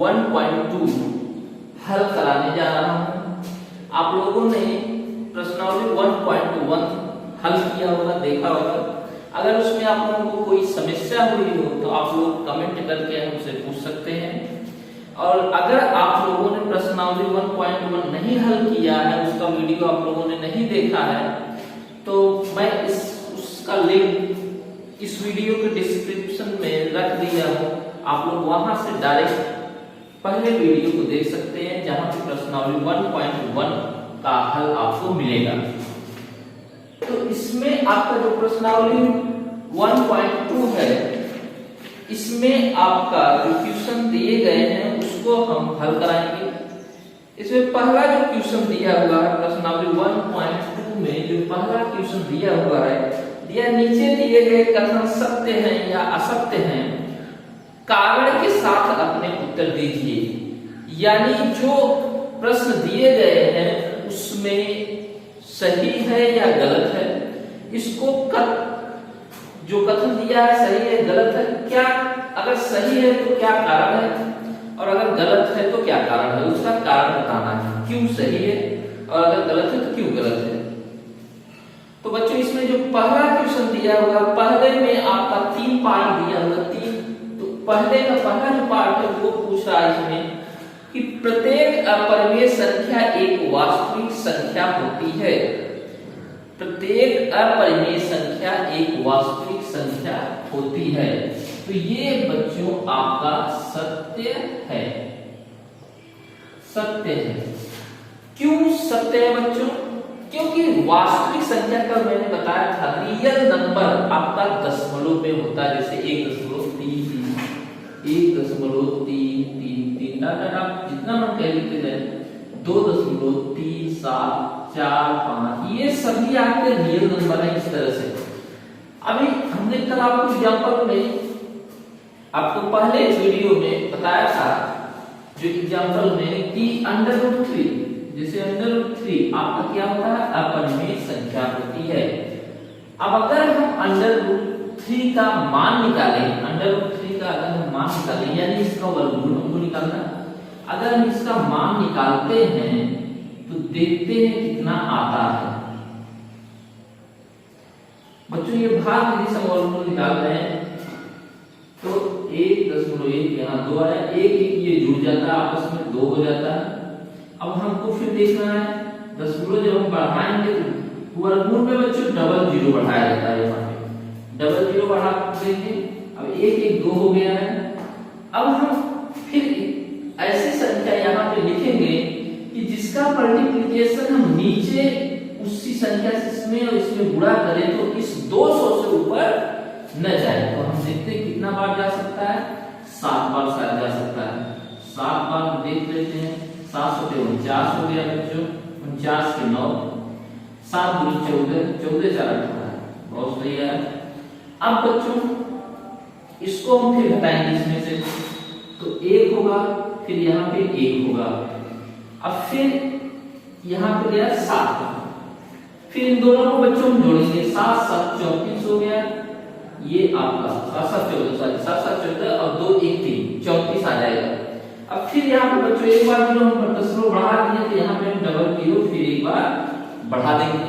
1.2 हल कराने जा रहा हूं। आप लोगों ने प्रश्नावली 1.1 हल किया होगा, देखा होगा। अगर उसमें आप लोगों को कोई समस्या हुई हो तो आप लोग कमेंट करके हमसे पूछ सकते हैं। और अगर आप लोगों ने प्रश्नावली 1.1 नहीं हल किया है, उसका वीडियो आप लोगों ने नहीं देखा है, तो मैं उसका लिंक इस वीडियो के डिस्क्रिप्शन में रख दिया हूं। आप लोग वहां से डायरेक्ट पहले वीडियो को देख सकते हैं, जहां पे प्रश्नावली 1.1 का हल आपको मिलेगा। तो इसमें आपका जो प्रश्नावली 1.2 है, इसमें आपका जो क्वेश्चन दिए गए हैं उसको हम हल कराएंगे। इसमें पहला जो क्वेश्चन दिया हुआ है प्रश्नावली 1.2 में, जो पहला क्वेश्चन दिया हुआ है, दिया नीचे दिए गए कथन सत्य हैं या असत्य हैं, कारण के साथ अपने उत्तर दीजिए। यानी जो प्रश्न दिए गए हैं उसमें सही है या गलत है, इसको जो कथन दिया है सही है गलत है, क्या अगर सही है तो क्या कारण है, और अगर गलत है तो क्या कारण है, उसका कारण बताना है, क्यों सही है और अगर गलत है तो क्यों गलत है। तो बच्चों इसमें जो पहला क्वेश्चन दिया होगा, पहले में आपका 3 पार्ट दिया होगा, 3। तो पहले का पहला जो पार्ट है वो पूछ रहा है इसमें कि प्रत्येक अपरिमेय संख्या एक वास्तविक संख्या होती है। प्रत्येक अपरिमेय संख्या एक वास्तविक संख्या होती है। तो ये बच्चों आपका सत्य है, सत्य है। क्यों सत्य है बच्चों? क्योंकि वास्तविक संख्या का मैंने बताया था, रियल नंबर आपका दशमलव में होता है, जैसे 1.33, 1.333, आप जितना मन कह लेते जाए, 2.3745, ये सभी आपके रियल नंबर है। इस तरह से अभी हमने कल आपको एग्जांपल में, आपको पहले वीडियो में बताया था, जो एग्जांपल में कि √3, जैसे √3 आपका क्या होता है, अपरिमेय संख्या होती है। अब अगर हम √3 का मान निकालें, √3 का अगर हम मान निकालें, यानी इसका वर्गमूल हमको निकालना, अगर हम इसका मान निकालते हैं तो देखते हैं कितना आता है। बच्चों ये भाग यदि हम वर्गमूल निकाल रहे हैं तो 1.1 यहाँ 2 आया, 1 ये जुड़ जाता है, आपस में 2 हो जाता है। अब हमको फिर देखना है दशमलव जब हम बढ़ाएंगे तो वर्गमूल में बच्चों डबल जीरो बढ़ाया जाता है, यहाँ पे डबल जीरो बढ़ा देंगे। अब 1 2 हो गया है। अब हम फिर ऐसी संख्या यहाँ पे लिखेंगे कि जिसका मल्टीप्लिकेशन हम नीचे उसी संख्या से इसमें और इसमें गुणा करें तो इस 200 से ऊपर न जाए। तो हम देखते हैं कितना बार जा सकता है, 7 बार शायद जा सकता है। 7 बार देख लेते हैं, 7 से 49 हो गया बच्चों, 49 के 9, 7 दूनी 14, 14 4 18, बहुत सही है। अब बच्चों इसको हम फिर घटाएंगे इसमें से, तो 1 होगा, फिर यहाँ पे 1 होगा। अब फिर यहाँ पे गया 7, फिर इन दोनों को बच्चों हम जोड़ेंगे, 7 7 34 हो गया, ये आपका 7 7 14 और 2 1 3 34 आ जाएगा। अब फिर यहाँ पे बच्चों एक बार जो हम दशमलव बढ़ा दिए तो यहाँ पे हम डबल जीरो फिर एक बार बढ़ा देंगे।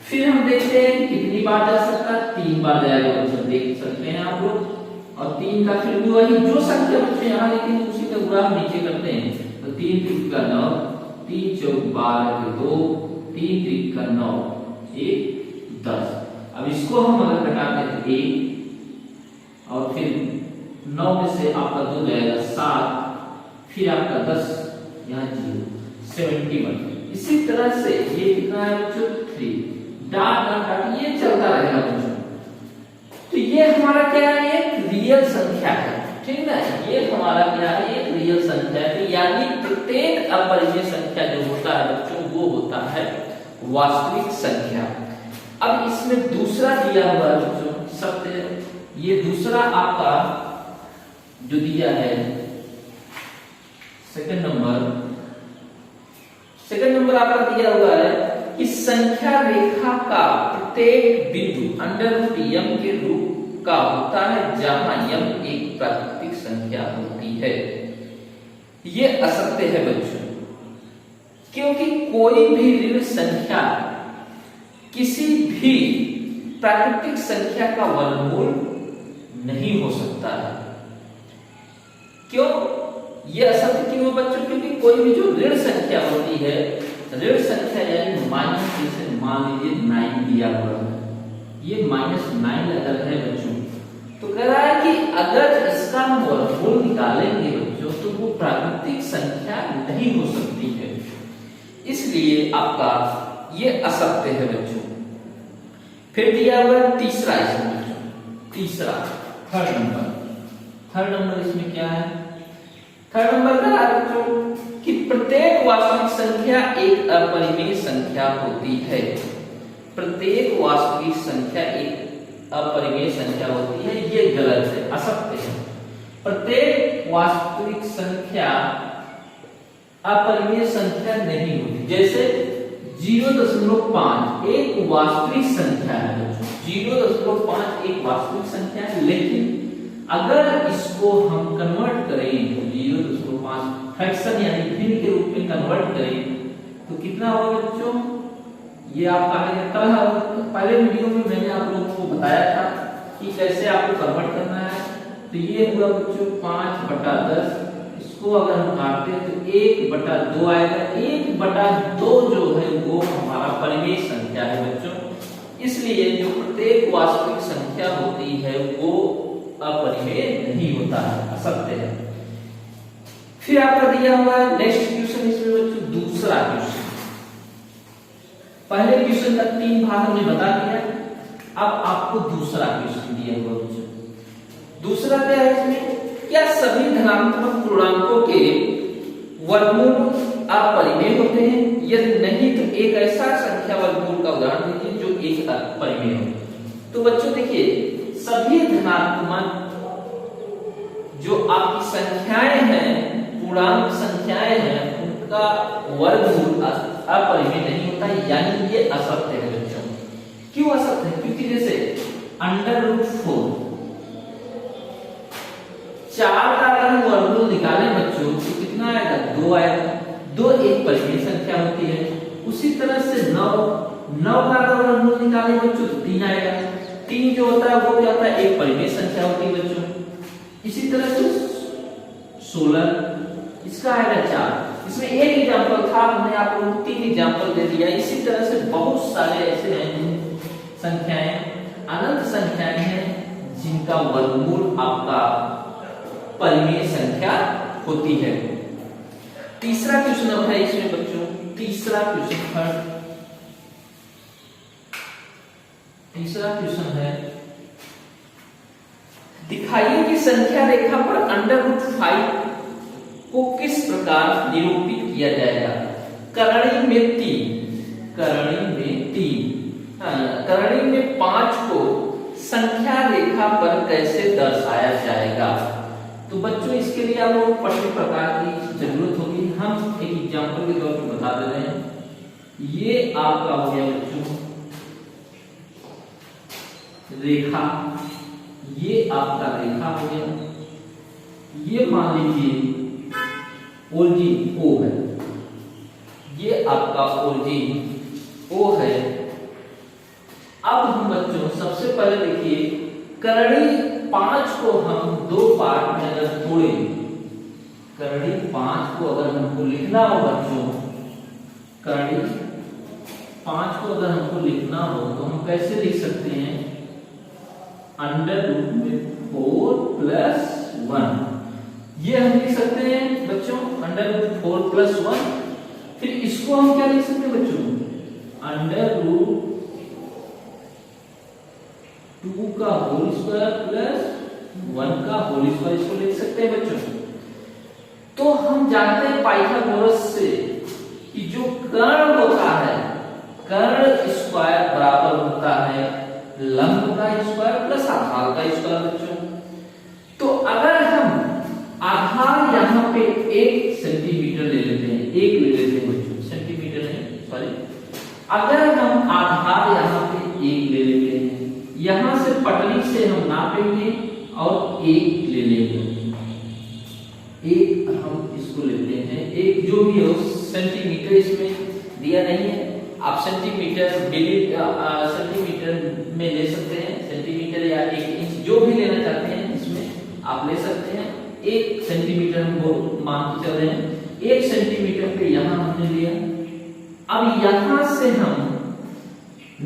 फिर हम देखते हैं कि कितनी बार जा सकता है, 3 बार जाएगा बच्चों, देख सकते हैं आप लोग। और 3 का फिर भी वही जो संख्या बच्चों यहाँ लिखेंगे उसी का गुणा हम नीचे करते हैं। तो 3 3 का 9, 3 4 12 के 2, 3 3 का 9, 1 10। अब इसको हम अगर घटाते हैं 1 और फिर 9 में से आपका 2 जाएगा 7, फिर आपका 10, यहाँ 0, 71। इसी तरह से ये कितना है बच्चों 3, डाट डाट डाट ये चलता रहेगा बच्चों। तो ये हमारा क्या है, एक रियल संख्या है, ठीक ना। ये हमारा क्या है, एक रियल संख्या है। यानी प्रत्येक अपरिमेय संख्या जो होता है बच्चों वो होता है वास्तविक संख्या। अब इसमें दूसरा दिया हुआ है बच्चों सत्य, ये दूसरा आपका जो दिया है सेकंड नंबर आपका दिया हुआ है कि संख्या रेखा का प्रत्येक बिंदु √m के रूप का होता है, जहां m एक प्राकृतिक संख्या होती है। ये असत्य है बच्चों, क्योंकि कोई भी ऋण संख्या किसी भी प्राकृतिक संख्या का वर्गमूल नहीं हो सकता है। क्यों ये असत्य क्यों है बच्चों? क्योंकि कोई भी जो ऋण संख्या होती है, ऋण संख्या यानी माइनस, जैसे मान लीजिए 9 दिया हुआ है, ये -9 अगर है बच्चों, तो कह रहा है कि अगर इसका हम वर्गमूल निकालेंगे बच्चों तो वो प्राकृतिक संख्या नहीं हो सकती है, इसलिए आपका ये असत्य है बच्चों। फिर दिया हुआ तीसरा, इसमें बच्चों तीसरा थर्ड नंबर इसमें क्या है? थर्ड नंबर का बच्चों कि प्रत्येक वास्तविक संख्या एक अपरिमेय संख्या होती है। प्रत्येक वास्तविक संख्या एक अपरिमेय संख्या होती है, ये गलत है, असत्य है। प्रत्येक वास्तविक संख्या अपरिमेय संख्या नहीं होती। जैसे 0.5 एक वास्तविक संख्या है, 0.5 एक वास्तविक संख्या है, लेकिन अगर इसको हम कन्वर्ट करें तो 0.5 फ्रैक्शन यानी भिन्न के रूप में कन्वर्ट करें तो कितना होगा बच्चों? ये आपका कल पहले वीडियो में मैंने आप लोगों को बताया था कि कैसे आपको कन्वर्ट करना है। तो ये हुआ बच्चों 5/10, इसको अगर हम काटते हैं तो 1/2 आएगा। 1/2 जो है वो हमारा परिमेय संख्या है बच्चों, इसलिए जो प्रत्येक वास्तविक संख्या होती है वो अपरिमेय नहीं होता है, असत्य है। फिर आपका दिया हुआ है नेक्स्ट क्वेश्चन, इसमें बच्चों दूसरा क्वेश्चन। पहले क्वेश्चन का 3 भाग हमने बता दिया, अब आपको दूसरा क्वेश्चन दिया हुआ बच्चों। दूसरा क्या है इसमें? क्या सभी धनात्मक पूर्णांकों के वर्गमूल अपरिमेय होते हैं? यदि नहीं तो एक ऐसा संख्या वर्गमूल का उदाहरण दीजिए जो एक अपरिमेय हो। तो बच्चों देखिए, सभी धनात्मक जो आपकी संख्याएं हैं, पूर्णांक संख्याएं हैं, उनका वर्गमूल अपरिमेय नहीं होता, यानी ये असत्य है बच्चों। क्यों असत्य है? क्योंकि जैसे √4 4 का अगर हम वर्गमूल निकालें बच्चों तो कितना आएगा? 2 आएगा। 2 एक परिमेय संख्या होती है। उसी तरह से 9 का अगर वर्गमूल निकालें बच्चों तो 3 आएगा। 3 जो होता है वो क्या होता है? एक परिमेय संख्या होती है बच्चों। इसी तरह से 16 इसका आएगा 4। इसमें एक एग्जांपल था, हमने आप लोगों को 3 एग्जांपल दे दिया। इसी तरह से बहुत सारे ऐसे हैं संख्याएं, अनंत संख्याएं हैं जिनका वर्गमूल आपका परिमेय संख्या होती है। तीसरा क्वेश्चन अब है इसमें बच्चों, तीसरा क्वेश्चन तीसरा क्वेश्चन है, दिखाइए कि संख्या रेखा पर √5 को किस प्रकार निरूपित किया जाएगा। करणी में 5 को संख्या रेखा पर कैसे दर्शाया जाएगा। तो बच्चों इसके लिए आप लोग पढ़ने प्रकार की जरूरत होगी। हम एक एग्जांपल के तौर पर बता दे रहे हैं। ये आपका हो गया बच्चों रेखा, ये आपका रेखा हो गया। ये मान लीजिए ओरिजिन O है, ये आपका ओरिजिन O है। अब हम बच्चों सबसे पहले देखिए, करणी 5 को हम 2 पार्ट में अगर तोड़े, करणी 5 को अगर हमको लिखना हो बच्चों, करणी 5 को अगर हमको लिखना हो तो हम कैसे लिख सकते हैं? √4 + 1, ये हम लिख सकते हैं बच्चों √4 + 1। फिर इसको हम क्या लिख सकते हैं बच्चों? √2 का होल स्क्वायर + 1 का होल स्क्वायर, इसको लिख सकते हैं बच्चों। तो हम जानते हैं पाइथागोरस से कि जो कर्ण होता है, कर्ण स्क्वायर बराबर होता है लंब का स्क्वायर + आधार का स्क्वायर बच्चों। तो अगर हम आधार यहाँ पे 1 सेंटीमीटर ले लेते हैं, 1 ले लेते हैं बच्चों, सेंटीमीटर नहीं सॉरी, अगर हम आधार यहाँ पे 1 ले लेते हैं, यहां से पटरी से हम नापेंगे और 1 ले लेंगे, 1 हम इसको लेते हैं, एक जो भी हो सेंटीमीटर इसमें दिया नहीं है, आप सेंटीमीटर सेंटीमीटर में ले सकते हैं, सेंटीमीटर या 1 इंच जो भी लेना चाहते हैं इसमें आप ले सकते हैं। 1 सेंटीमीटर हम मान के चल रहे हैं, 1 सेंटीमीटर पे यहां हमने लिया। अब यहां से हम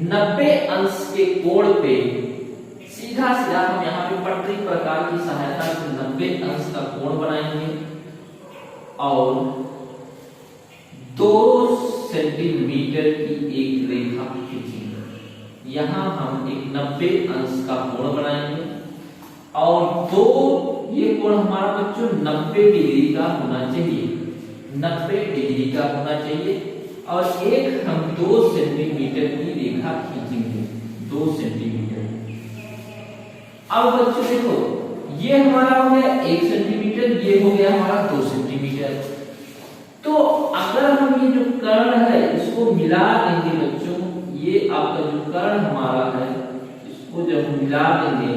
90 अंश के कोण पे सीधा हम यहाँ पे पटरी प्रकार की सहायता से 90 अंश का कोण बनाएंगे और 2 सेंटीमीटर की एक रेखा खींचेंगे। यहाँ हम एक 90 अंश का कोण बनाएंगे और 2 ये कोण हमारा बच्चों 90 डिग्री का होना चाहिए, 90 डिग्री का होना चाहिए और एक हम 2 सेंटीमीटर की रेखा खींचेंगे, 2 सेंटीमीटर। अब बच्चों देखो ये हमारा हो गया 1 सेंटीमीटर, ये हो गया हमारा 2 सेंटीमीटर। तो अगर हम ये जो कर्ण है इसको मिला देंगे बच्चों, ये आपका जो कर्ण हमारा है इसको जब मिला देंगे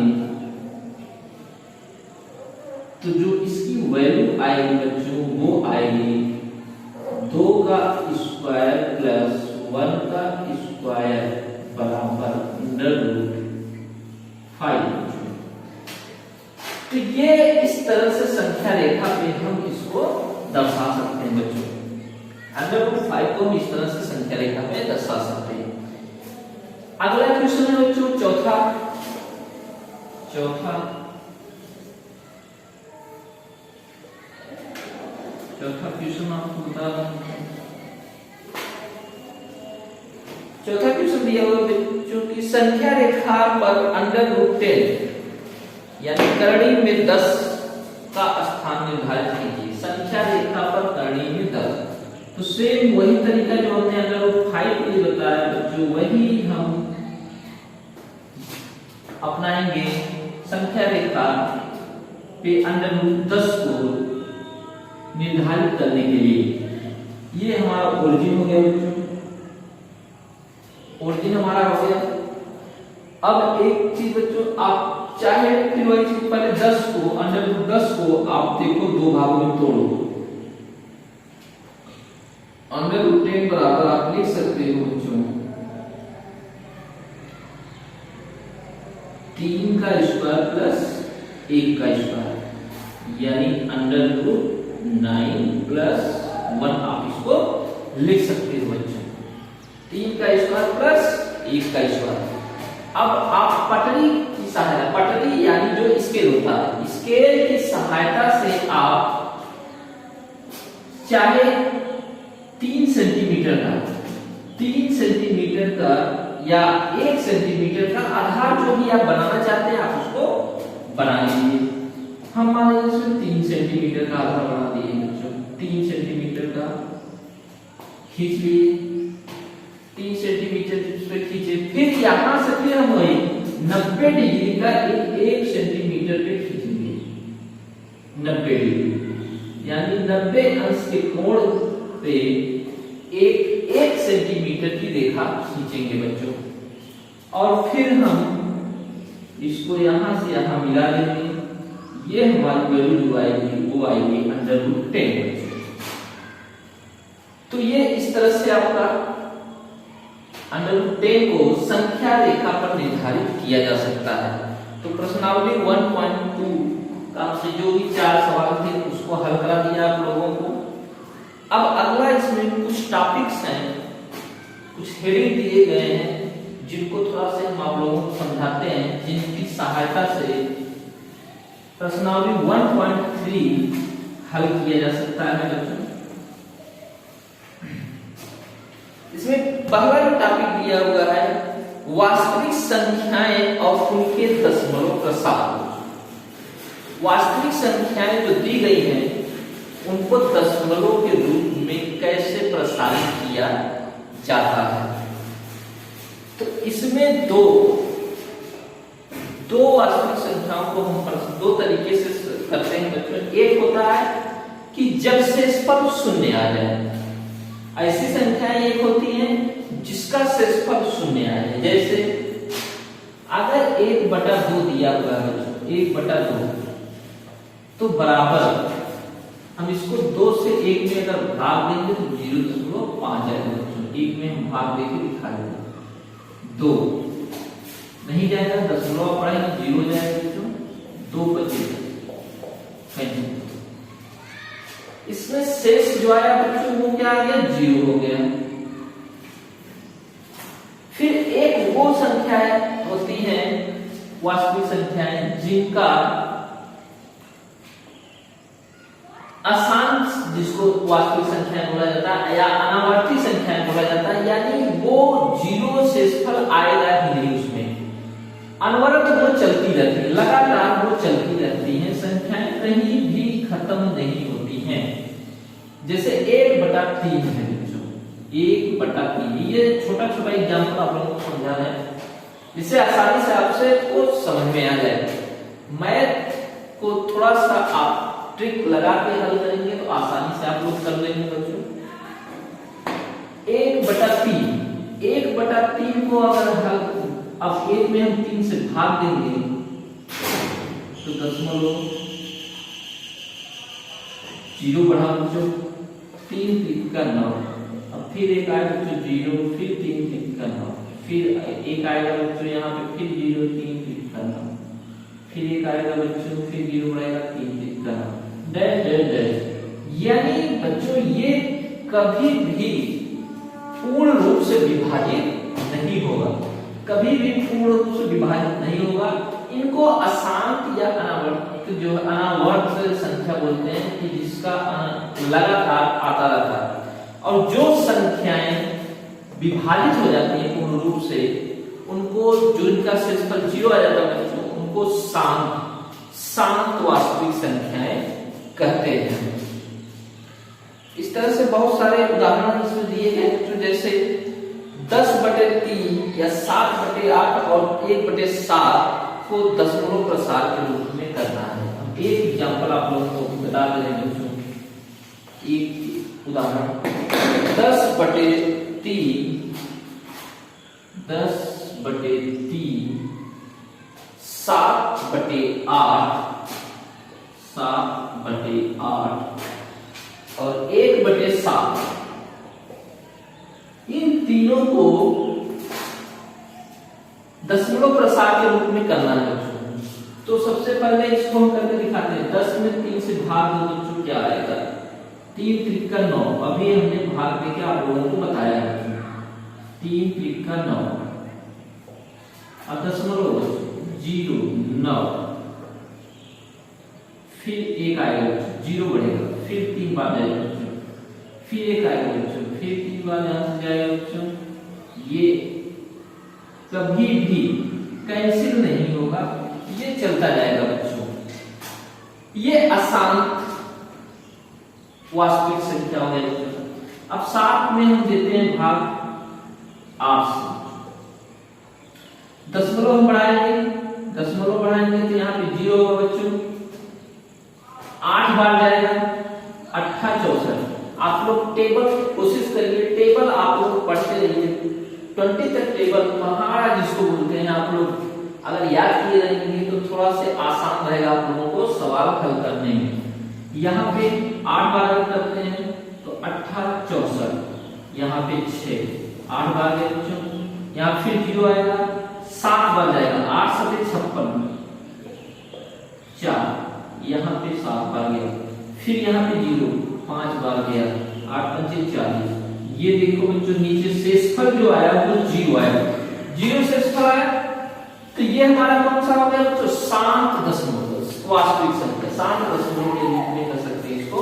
तो जो इसकी वैल्यू आएगी बच्चों वो आएगी 2 का स्क्वायर प्लस 1 का स्क्वायर बराबर √5। तो ये इस तरह से संख्या रेखा पे हम इसको दर्शा सकते हैं बच्चों, √5 को हम इस तरह से संख्या रेखा पे दर्शा सकते हैं। अगला क्वेश्चन है बच्चों चौथा क्वेश्चन आपको बता रहा हूं। चौथा क्वेश्चन दिया हुआ बच्चों की संख्या रेखा पर √10 यानी कर्ण में 10 का स्थान निर्धारित कीजिए। संख्या रेखा पर कर्ण में 10, तो सेम वही तरीका जो हमने √5 के लिए बताया बच्चों वही हम अपनाएंगे संख्या रेखा पे √10 को निर्धारित करने के लिए। ये हमारा ओरिजिन हो गया बच्चों, ओरिजिन हमारा हो गया। अब एक चीज बच्चों आप चाहे फिर वही चीज पहले 10 को √10 को आप देखो 2 भागों में तोड़ो, √10 बराबर आप लिख सकते हो बच्चों 3 का स्क्वायर प्लस 1 का स्क्वायर यानी √9 प्लस 1 आप इसको लिख सकते हो बच्चों, 3 का स्क्वायर प्लस 1 का स्क्वायर। अब आप पटरी की सहायता, पटरी यानी जो स्केल होता है, स्केल की सहायता से आप चाहे 3 सेंटीमीटर का या 1 सेंटीमीटर का आधार जो भी आप बनाना चाहते हैं आप उसको बना लीजिए। हम मान लीजिए इसमें 3 सेंटीमीटर का आधार बना दिए बच्चों, 3 सेंटीमीटर का खींच लिए, 3 सेंटीमीटर पे खींचे, फिर यहां से फिर हम वही 90 डिग्री का 1 सेंटीमीटर पे खींचेंगे, 90 डिग्री यानी 90 अंश के कोण पे 1 सेंटीमीटर की रेखा खींचेंगे बच्चों और फिर हम इसको यहां से यहां मिला देंगे। ये हमारी वैल्यू जो आएगी वो आएगी √10। तो ये इस तरह से आपका √10 को संख्या रेखा पर निर्धारित किया जा सकता है। तो प्रश्नावली 1.2 का से जो भी 4 सवाल थे उसको हल करा दिया आप लोगों को। अब अगला इसमें कुछ टॉपिक्स हैं, कुछ हेडिंग दिए गए हैं जिनको थोड़ा से हम आप लोगों को समझाते हैं, जिनकी सहायता से प्रश्नावली 1.3 हल किया जा सकता है बच्चों। इसमें पहला जो टॉपिक दिया हुआ है वास्तविक संख्याएं और उनके दशमलव प्रसार। वास्तविक संख्याएं जो दी गई हैं उनको दशमलव के रूप में कैसे प्रसारित किया जाता है। तो इसमें दो वास्तविक संख्याओं को हम 2 तरीके से करते हैं बच्चों। एक होता है कि जब शेषफल 0 आ जाए, ऐसी संख्याएं एक होती हैं जिसका शेषफल 0 आ जाए। जैसे अगर 1/2 दिया हुआ है, 1/2 तो बराबर हम इसको 2 से 1 में अगर भाग देंगे तो 0.5 आएगा बच्चों। 1 में हम भाग देके दिखा देंगे 2 नहीं जाएगा, दशमलव पढ़ाएंगे 0 जाएगा बच्चों, 2 बचेगा। इसमें शेष जो आया बच्चों वो क्या आ गया, 0 हो गया। फिर एक वो संख्याएं होती हैं वास्तविक संख्याएं जिनका अशांत, जिसको वास्तविक संख्याएं बोला जाता है या अनावर्ती संख्याएं बोला जाता है, यानी वो 0 शेषफल आएगा ही नहीं उसमें। अनवरत वो चलती रहती है, लगातार वो चलती रहती है, संख्याएं कहीं भी खत्म नहीं होती हैं। जैसे 1/3 है बच्चों, 1/3। ये छोटा छोटा एग्जाम्पल आप लोगों को समझा रहे हैं जिससे आसानी से आपसे कुछ समझ में आ जाए। मैथ को थोड़ा सा आप ट्रिक लगा के हल करेंगे तो आसानी से आप लोग कर लेंगे बच्चों। 1/3 को अगर हल, अब 1 में हम 3 से भाग देंगे तो 0 बढ़ा बच्चों, 3 3 का 9। अब फिर एक आएगा बच्चों 0, फिर 3 3 का 9, फिर एक आएगा बच्चों यहाँ पे, फिर 0 3 3 का 9, फिर एक आएगा बच्चों, फिर 0 बढ़ेगा 3 3 का 9, डैश डैश डैश। यानी बच्चों ये कभी भी पूर्ण रूप से विभाजित नहीं होगा, कभी भी पूर्ण रूप से विभाजित नहीं होगा। इनको अशांत या अनावर्त, जो अनावर्त संख्या बोलते हैं कि जिसका लगातार आता रहता है। और जो संख्याएं विभाजित हो जाती हैं पूर्ण रूप से, उनको, जो इनका शेषफल 0 आ जाता है बच्चों, उनको शांत वास्तविक संख्याएं कहते हैं। इस तरह से बहुत सारे उदाहरण इसमें दिए गए बच्चों, जैसे 10/3 या 7/8 और 1/7 को दशमलव प्रसार के रूप में करना है। एक एग्जांपल आप लोगों को बता दे रहे हैं बच्चों, एक उदाहरण 10/3 7/8 और 1/7, इन तीनों को दशमलव प्रसार के रूप में करना है बच्चों। तो सबसे पहले इसको हम करके दिखाते हैं। 10 में 3 से भाग दो बच्चों, क्या आएगा, 3 3 का 9। अभी हमने भाग देके आप लोगों को बताया है 3 3 का 9। अब दशमलव 0 9, फिर 1 आएगा बच्चों, 0 बढ़ेगा, फिर 3 बार जाएगा बच्चों, फिर 1 आएगा बच्चों, फिर 3 बार यहां से जाएगा बच्चों। ये कभी भी कैंसिल नहीं होगा, ये चलता जाएगा बच्चों। ये अशांत वास्तविक संख्या हो गई बच्चों। अब 7 में हम देते हैं भाग 8 से, दशमलव हम बढ़ाएंगे तो यहाँ पे 0 होगा बच्चों, 8 बार जाएगा, 8 64। आप लोग टेबल कोशिश करिए, टेबल आप लोग पढ़ते रहिए, 20 तक टेबल पहाड़ा जिसको बोलते हैं, आप लोग अगर याद किए रहेंगे तो थोड़ा से आसान रहेगा आप लोगों को सवाल हल करने में। यहाँ पे 8 बार करते हैं तो 8 64, यहाँ पे 6, 8 बार गए बच्चों, यहाँ फिर 0 आएगा, 7 बार जाएगा, 8 7 56, 4, यहाँ पे 7 बार गया, फिर यहाँ पे 0 5 बार गया, 8 5 40। ये देखो बच्चों नीचे शेषफल जो आया वो 0 आया, 0 शेषफल आया, तो ये हमारा कौन सा हो गया बच्चों, शांत दशमलव वास्तविक संख्या, शांत दशमलव के रूप में कर सकते हैं इसको।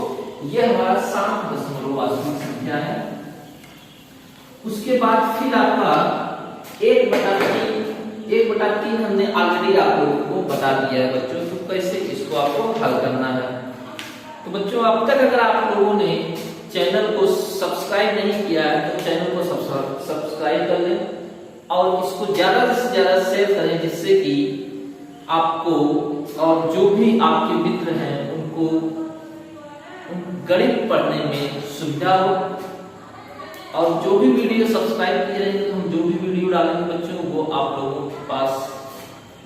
ये हमारा शांत दशमलव वास्तविक संख्या है। उसके बाद फिर आपका 1/3 हमने ऑलरेडी आप लोगों को बता दिया है बच्चों, तो कैसे इसको आपको हल करना है। तो बच्चों अब तक अगर आप लोगों ने चैनल को सब्सक्राइब नहीं किया है तो चैनल को सब्सक्राइब कर लें और इसको ज्यादा से ज्यादा शेयर करें, जिससे कि आपको और जो भी आपके मित्र हैं उनको गणित पढ़ने में सुविधा हो। और जो भी वीडियो सब्सक्राइब किए रहेंगे तो हम जो भी वीडियो डालेंगे बच्चों वो आप लोगों के पास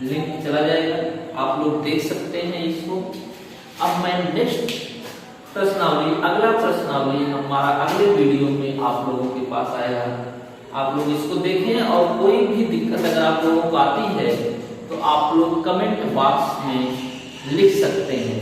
लिंक चला जाएगा, आप लोग देख सकते हैं इसको। अब मैं नेक्स्ट प्रश्नावली, अगला प्रश्नावली हमारा अगले वीडियो में आप लोगों के पास आएगा। आप लोग इसको देखें और कोई भी दिक्कत अगर आप लोगों को आती है तो आप लोग कमेंट बॉक्स में लिख सकते हैं।